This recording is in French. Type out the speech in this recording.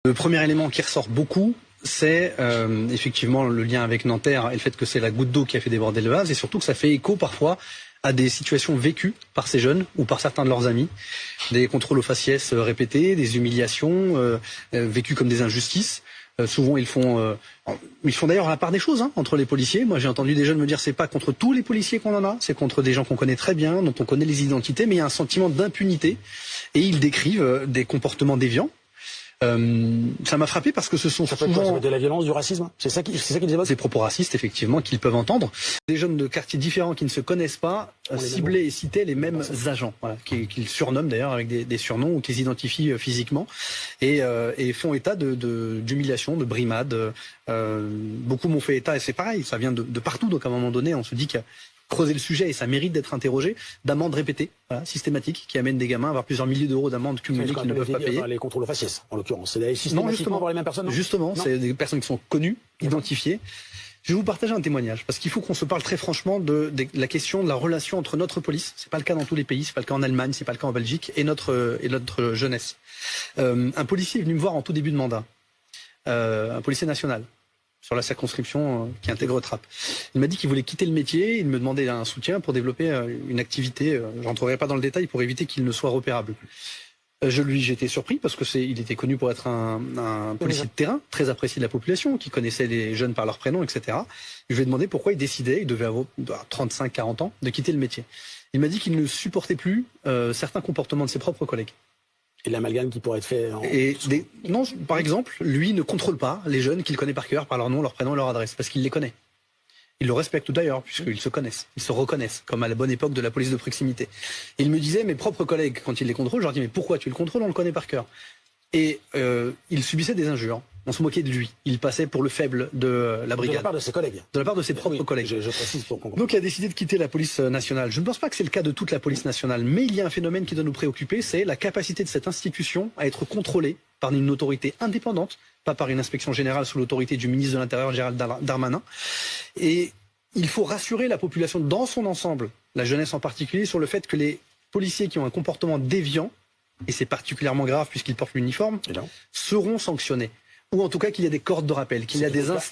Le premier élément qui ressort beaucoup, c'est effectivement le lien avec Nanterre et le fait que c'est la goutte d'eau qui a fait déborder le vase, et surtout que ça fait écho parfois à des situations vécues par ces jeunes ou par certains de leurs amis, des contrôles aux faciès répétés, des humiliations vécues comme des injustices. Souvent ils font d'ailleurs la part des choses entre les policiers. Moi j'ai entendu des jeunes me dire c'est pas contre tous les policiers qu'on en a, c'est contre des gens qu'on connaît très bien, dont on connaît les identités, mais il y a un sentiment d'impunité et ils décrivent des comportements déviants. Ça m'a frappé parce que ce sont souvent de la violence, du racisme. C'est ça qu'ils évoquent. Ces propos racistes, effectivement, qu'ils peuvent entendre. Des jeunes de quartiers différents qui ne se connaissent pas ciblaient et citaient les mêmes agents, voilà, qu'ils surnomment d'ailleurs avec des surnoms ou qu'ils identifient physiquement et font état d'humiliation, de brimades. Beaucoup m'ont fait état, et c'est pareil, ça vient de partout. Donc à un moment donné, on se dit que creuser le sujet, et ça mérite d'être interrogé, d'amendes répétées, systématiques, qui amènent des gamins à avoir plusieurs milliers d'euros d'amendes cumulées qu'ils ne peuvent pas payer. Les contrôles aux faciès, en l'occurrence. C'est systématiquement pour les mêmes personnes. Justement, c'est des personnes qui sont connues, identifiées. Je vais vous partager un témoignage, parce qu'il faut qu'on se parle très franchement de la question de la relation entre notre police, c'est pas le cas dans tous les pays, c'est pas le cas en Allemagne, c'est pas le cas en Belgique, et notre jeunesse. Un policier est venu me voir en tout début de mandat, un policier national, sur la circonscription qui intègre Trappes. Il m'a dit qu'il voulait quitter le métier, il me demandait un soutien pour développer une activité, je n'entrerai pas dans le détail, pour éviter qu'il ne soit repérable. J'étais surpris parce que il était connu pour être un policier de terrain, très apprécié de la population, qui connaissait les jeunes par leur prénom, etc. Je lui ai demandé pourquoi il décidait, il devait avoir 35-40 ans, de quitter le métier. Il m'a dit qu'il ne supportait plus certains comportements de ses propres collègues. Et l'amalgame qui pourrait être fait Non, par exemple, lui ne contrôle pas les jeunes qu'il connaît par cœur, par leur nom, leur prénom, leur adresse, parce qu'il les connaît. Il le respecte d'ailleurs, puisqu'ils se connaissent, ils se reconnaissent, comme à la bonne époque de la police de proximité. Et il me disait, mes propres collègues, quand il les contrôle, je leur dis, mais pourquoi tu le contrôles, on le connaît par cœur. Et il subissait des injures, on se moquait de lui, il passait pour le faible de la brigade. De la part de ses collègues. De la part de ses propres collègues. Je précise pour comprendre. Donc il a décidé de quitter la police nationale. Je ne pense pas que c'est le cas de toute la police nationale, mais il y a un phénomène qui doit nous préoccuper, c'est la capacité de cette institution à être contrôlée par une autorité indépendante, pas par une inspection générale sous l'autorité du ministre de l'Intérieur, Gérald Darmanin. Et il faut rassurer la population dans son ensemble, la jeunesse en particulier, sur le fait que les policiers qui ont un comportement déviant, et c'est particulièrement grave puisqu'ils portent l'uniforme, seront sanctionnés. Ou en tout cas qu'il y a des cordes de rappel, qu'il y a des instances